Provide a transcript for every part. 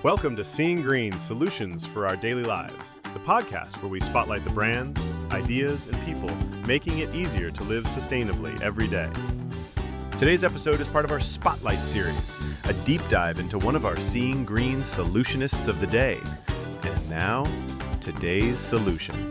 Welcome to Seeing Green Solutions for Our Daily Lives, the podcast where we spotlight the brands, ideas, and people making it easier to live sustainably every day. Today's episode is part of our Spotlight series, a deep dive into one of our Seeing Green Solutionists of the day. And now, today's solution.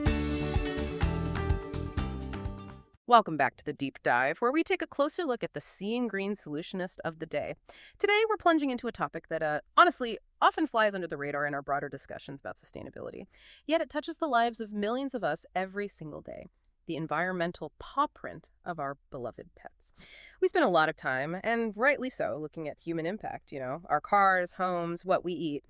Welcome back to the Deep Dive, where we take a closer look at the Seeing Green Solutionist of the day. Today, we're plunging into a topic that, honestly, often flies under the radar in our broader discussions about sustainability. Yet it touches the lives of millions of us every single day. The environmental paw print of our beloved pets. We spend a lot of time, and rightly so, looking at human impact, our cars, homes, what we eat.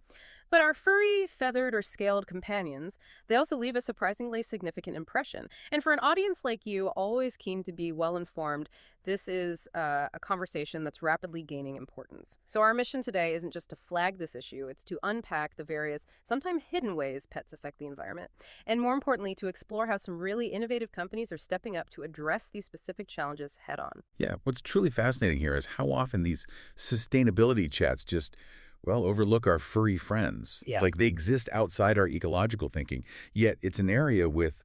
But our furry, feathered, or scaled companions, they also leave a surprisingly significant impression. And for an audience like you, always keen to be well-informed, this is a conversation that's rapidly gaining importance. So our mission today isn't just to flag this issue, it's to unpack the various, sometimes hidden ways pets affect the environment. And more importantly, to explore how some really innovative companies are stepping up to address these specific challenges head-on. Yeah, what's truly fascinating here is how often these sustainability chats just overlook our furry friends. Yeah. It's like they exist outside our ecological thinking, yet it's an area with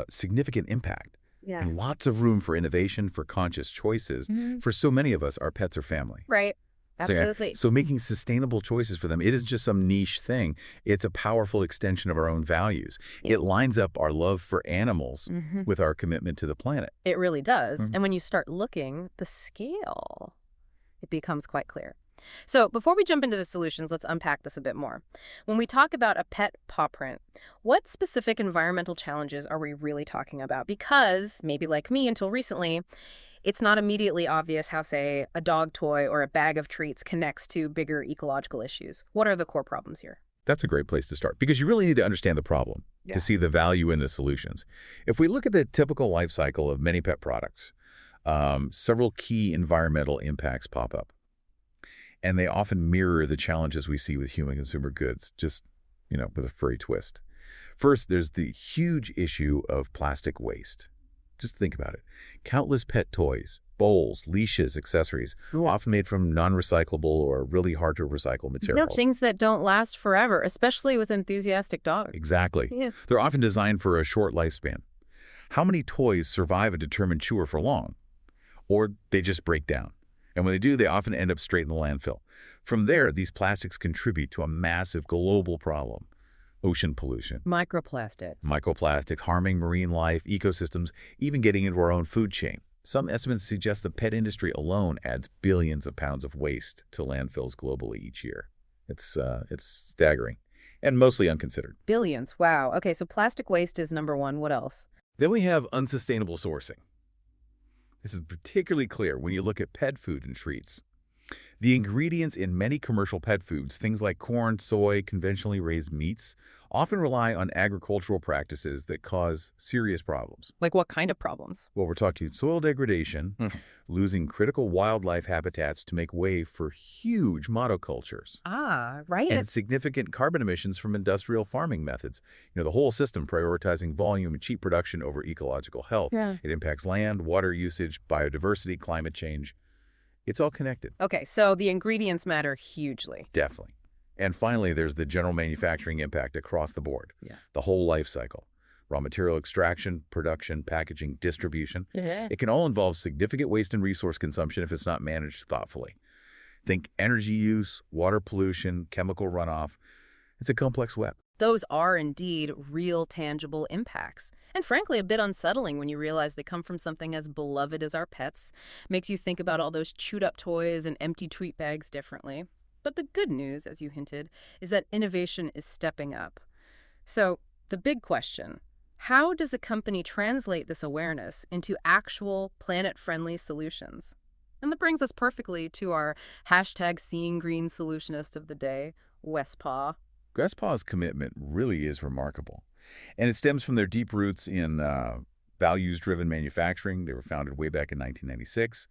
significant impact. Yeah. And lots of room for innovation, for conscious choices. For so many of us, our pets are family. Right. Absolutely. So making sustainable choices for them, it isn't just some niche thing. It's a powerful extension of our own values. Yeah. It lines up our love for animals with our commitment to the planet. It really does. And when you start looking, the scale, it becomes quite clear. So before we jump into the solutions, let's unpack this a bit more. When we talk about a pet paw print, what specific environmental challenges are we really talking about? Because, maybe like me until recently, it's not immediately obvious how, say, a dog toy or a bag of treats connects to bigger ecological issues. What are the core problems here? That's a great place to start because you really need to understand the problem to see the value in the solutions. If we look at the typical life cycle of many pet products, several key environmental impacts pop up. And they often mirror the challenges we see with human consumer goods, just, with a furry twist. First, there's the huge issue of plastic waste. Just think about it. Countless pet toys, bowls, leashes, accessories, often made from non-recyclable or really hard to recycle materials. Things that don't last forever, especially with enthusiastic dogs. Exactly. Yeah. They're often designed for a short lifespan. How many toys survive a determined chewer for long? Or they just break down. And when they do, they often end up straight in the landfill. From there, these plastics contribute to a massive global problem. Ocean pollution. Microplastics harming marine life, ecosystems, even getting into our own food chain. Some estimates suggest the pet industry alone adds billions of pounds of waste to landfills globally each year. It's staggering and mostly unconsidered. Billions. Wow. Okay, so plastic waste is number one. What else? Then we have unsustainable sourcing. This is particularly clear when you look at pet food and treats. The ingredients in many commercial pet foods, things like corn, soy, conventionally raised meats, often rely on agricultural practices that cause serious problems. Like what kind of problems? Well, we're talking soil degradation, losing critical wildlife habitats to make way for huge monocultures. Right. And significant carbon emissions from industrial farming methods. The whole system prioritizing volume and cheap production over ecological health. Yeah. It impacts land, water usage, biodiversity, climate change. It's all connected. Okay, so the ingredients matter hugely. Definitely. And finally, there's the general manufacturing impact across the board. Yeah. The whole life cycle. Raw material extraction, production, packaging, distribution. Yeah. It can all involve significant waste and resource consumption if it's not managed thoughtfully. Think energy use, water pollution, chemical runoff. It's a complex web. Those are indeed real, tangible impacts. And frankly, a bit unsettling when you realize they come from something as beloved as our pets. Makes you think about all those chewed-up toys and empty treat bags differently. But the good news, as you hinted, is that innovation is stepping up. So, the big question, how does a company translate this awareness into actual planet-friendly solutions? And that brings us perfectly to our hashtag Seeing Green Solutionist of the day, West Paw. West Paw's commitment really is remarkable. And it stems from their deep roots in values-driven manufacturing. They were founded way back in 1996,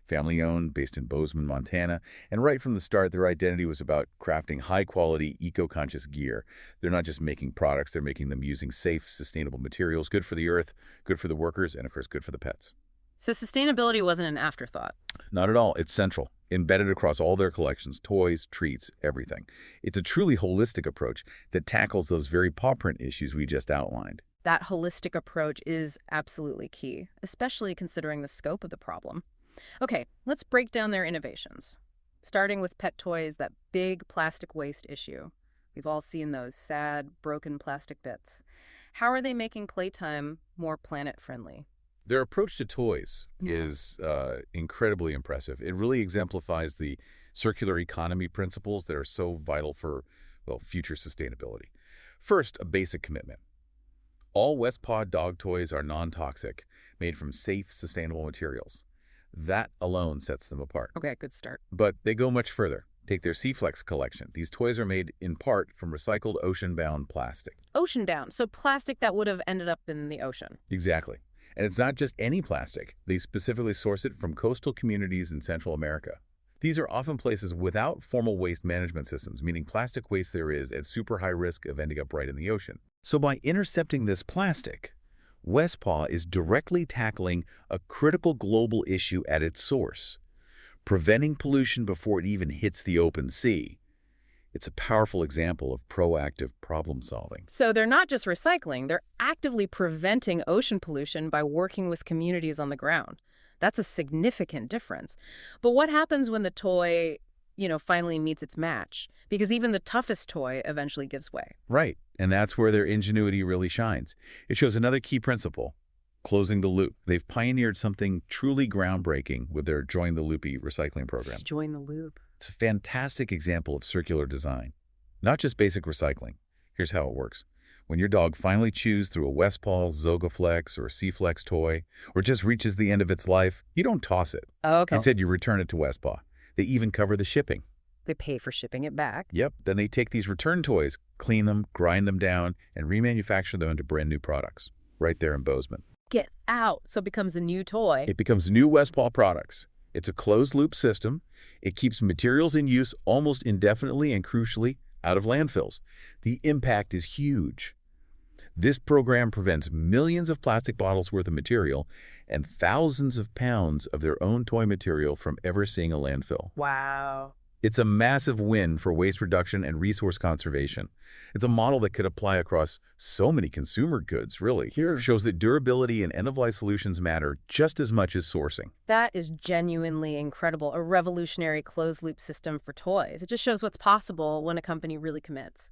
family-owned, based in Bozeman, Montana. And right from the start, their identity was about crafting high-quality, eco-conscious gear. They're not just making products, they're making them using safe, sustainable materials, good for the earth, good for the workers, and of course, good for the pets. So sustainability wasn't an afterthought. Not at all. It's central. embedded across all their collections, toys, treats, everything. It's a truly holistic approach that tackles those very paw print issues we just outlined. That holistic approach is absolutely key, especially considering the scope of the problem. Okay, let's break down their innovations. Starting with pet toys, that big plastic waste issue. We've all seen those sad, broken plastic bits. How are they making playtime more planet-friendly? Their approach to toys is incredibly impressive. It really exemplifies the circular economy principles that are so vital for, well, future sustainability. First, a basic commitment. All West Paw dog toys are non-toxic, made from safe, sustainable materials. That alone sets them apart. Okay, good start. But they go much further. Take their Seaflex collection. These toys are made in part from recycled ocean-bound plastic. Ocean-bound, so plastic that would have ended up in the ocean. Exactly. And it's not just any plastic. They specifically source it from coastal communities in Central America. These are often places without formal waste management systems, meaning plastic waste there is at super high risk of ending up right in the ocean. So by intercepting this plastic, West Paw is directly tackling a critical global issue at its source, preventing pollution before it even hits the open sea. It's a powerful example of proactive problem solving. So they're not just recycling, they're actively preventing ocean pollution by working with communities on the ground. That's a significant difference. But what happens when the toy, finally meets its match? Because even the toughest toy eventually gives way. Right, and that's where their ingenuity really shines. It shows another key principle, closing the loop. They've pioneered something truly groundbreaking with their Join the Loopy recycling program. Join the loop. It's a fantastic example of circular design, not just basic recycling. Here's how it works. When your dog finally chews through a West Paw, Zogaflex, or Seaflex toy, or just reaches the end of its life, you don't toss it. Oh, okay. Instead, you return it to West Paw. They even cover the shipping. They pay for shipping it back. Yep. Then they take these return toys, clean them, grind them down, and remanufacture them into brand new products right there in Bozeman. Get out. So it becomes a new toy. It becomes new West Paw products. It's a closed-loop system. It keeps materials in use almost indefinitely and, crucially, out of landfills. The impact is huge. This program prevents millions of plastic bottles worth of material and thousands of pounds of their own toy material from ever seeing a landfill. Wow. It's a massive win for waste reduction and resource conservation. It's a model that could apply across so many consumer goods, really. Sure. Shows that durability and end-of-life solutions matter just as much as sourcing. That is genuinely incredible, a revolutionary closed-loop system for toys. It just shows what's possible when a company really commits.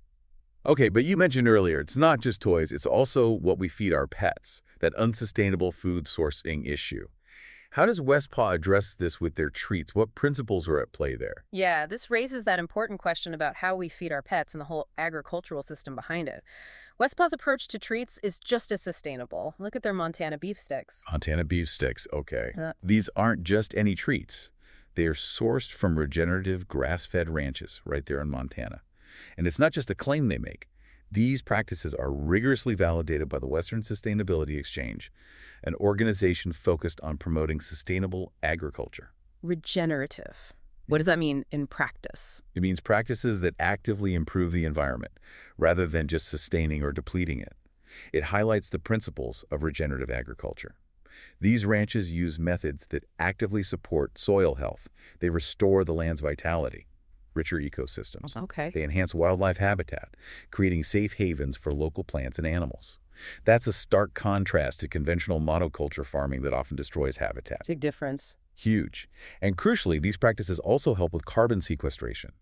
Okay, but you mentioned earlier, it's not just toys, it's also what we feed our pets, that unsustainable food sourcing issue. How does West Paw address this with their treats? What principles are at play there? Yeah, this raises that important question about how we feed our pets and the whole agricultural system behind it. West Paw's approach to treats is just as sustainable. Look at their Montana beef sticks. Montana beef sticks, okay. These aren't just any treats. They are sourced from regenerative grass-fed ranches right there in Montana. And it's not just a claim they make. These practices are rigorously validated by the Western Sustainability Exchange, an organization focused on promoting sustainable agriculture. Regenerative. What does that mean in practice? It means practices that actively improve the environment, rather than just sustaining or depleting it. It highlights the principles of regenerative agriculture. These ranches use methods that actively support soil health. They restore the land's vitality, richer ecosystems. Okay. They enhance wildlife habitat, creating safe havens for local plants and animals. That's a stark contrast to conventional monoculture farming that often destroys habitat. Big difference. Huge. And crucially, these practices also help with carbon sequestration,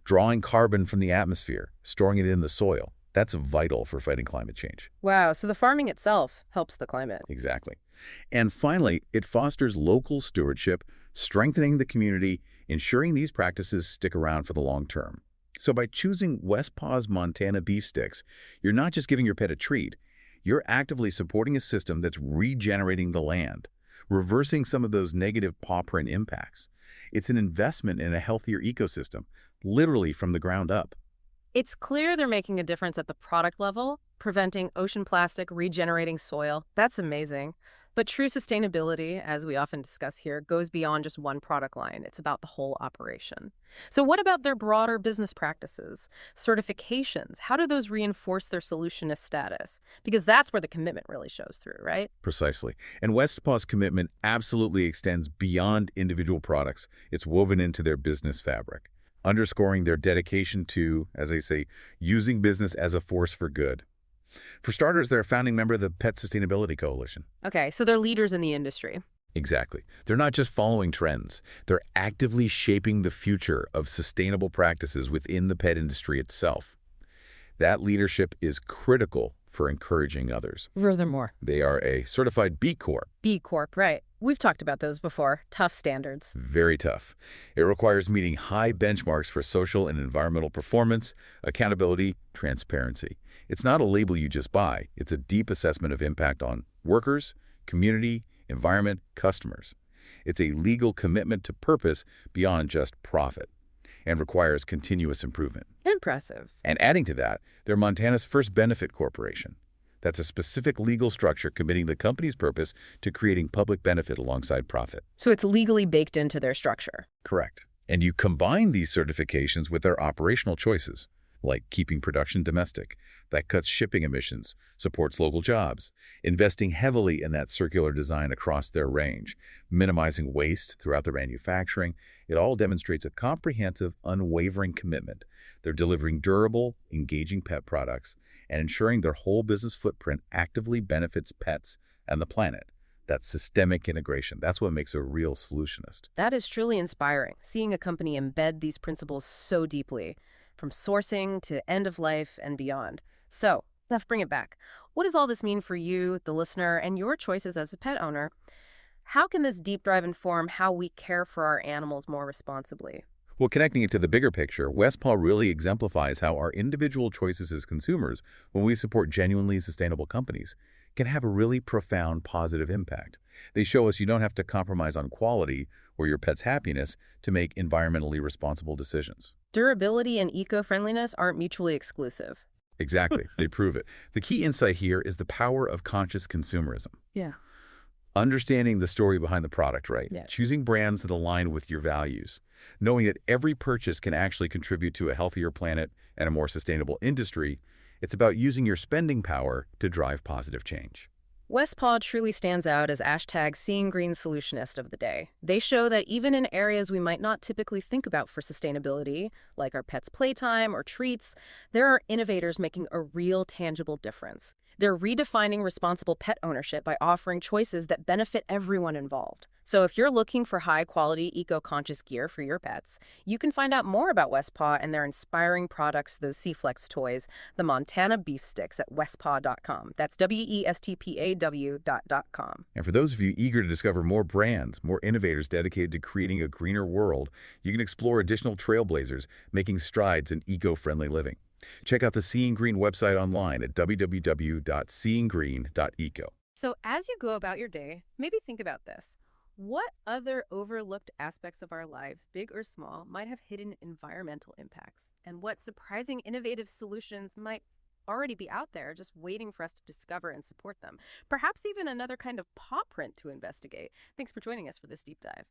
drawing carbon from the atmosphere, storing it in the soil. That's vital for fighting climate change. Wow, so the farming itself helps the climate. Exactly. And finally, it fosters local stewardship, strengthening the community, ensuring these practices stick around for the long term. So by choosing West Paw's Montana beef sticks, you're not just giving your pet a treat, you're actively supporting a system that's regenerating the land, reversing some of those negative paw print impacts. It's an investment in a healthier ecosystem, literally from the ground up. It's clear they're making a difference at the product level, preventing ocean plastic, regenerating soil. That's amazing. But true sustainability, as we often discuss here, goes beyond just one product line. It's about the whole operation. So what about their broader business practices, certifications? How do those reinforce their solutionist status? Because that's where the commitment really shows through, right? Precisely. And West Paw's commitment absolutely extends beyond individual products. It's woven into their business fabric, underscoring their dedication to, as they say, using business as a force for good. For starters, they're a founding member of the Pet Sustainability Coalition. Okay, so they're leaders in the industry. Exactly. They're not just following trends. They're actively shaping the future of sustainable practices within the pet industry itself. That leadership is critical for encouraging others. Furthermore, They are a certified B Corp. B Corp, right. We've talked about those before. Tough standards. Very tough. It requires meeting high benchmarks for social and environmental performance, accountability, transparency. It's not a label you just buy. It's a deep assessment of impact on workers, community, environment, customers. It's a legal commitment to purpose beyond just profit and requires continuous improvement. Impressive. And adding to that, they're Montana's first benefit corporation. That's a specific legal structure committing the company's purpose to creating public benefit alongside profit. So it's legally baked into their structure. Correct. And you combine these certifications with their operational choices, like keeping production domestic. That cuts shipping emissions, supports local jobs, investing heavily in that circular design across their range, minimizing waste throughout their manufacturing. It all demonstrates a comprehensive, unwavering commitment. They're delivering durable, engaging pet products and ensuring their whole business footprint actively benefits pets and the planet. That's systemic integration. That's what makes a real solutionist. That is truly inspiring, seeing a company embed these principles so deeply, from sourcing to end of life and beyond. So, let's bring it back. What does all this mean for you, the listener, and your choices as a pet owner? How can this deep dive inform how we care for our animals more responsibly? Well, connecting it to the bigger picture, West Paw really exemplifies how our individual choices as consumers, when we support genuinely sustainable companies, can have a really profound positive impact. They show us you don't have to compromise on quality or your pet's happiness to make environmentally responsible decisions. Durability and eco-friendliness aren't mutually exclusive. Exactly. They prove it. The key insight here is the power of conscious consumerism. Yeah. Understanding the story behind the product, right? Yeah. Choosing brands that align with your values. Knowing that every purchase can actually contribute to a healthier planet and a more sustainable industry. It's about using your spending power to drive positive change. West Paw truly stands out as #Seeing Green Solutionist of the day. They show that even in areas we might not typically think about for sustainability, like our pets' playtime or treats, there are innovators making a real tangible difference. They're redefining responsible pet ownership by offering choices that benefit everyone involved. So if you're looking for high-quality, eco-conscious gear for your pets, you can find out more about West Paw and their inspiring products, those C-Flex toys, the Montana Beef Sticks at westpaw.com. That's WESTPAW.com. And for those of you eager to discover more brands, more innovators dedicated to creating a greener world, you can explore additional trailblazers making strides in eco-friendly living. Check out the Seeing Green website online at www.seeinggreen.eco. So as you go about your day, maybe think about this. What other overlooked aspects of our lives, big or small, might have hidden environmental impacts? And what surprising innovative solutions might already be out there just waiting for us to discover and support them? Perhaps even another kind of paw print to investigate. Thanks for joining us for this deep dive.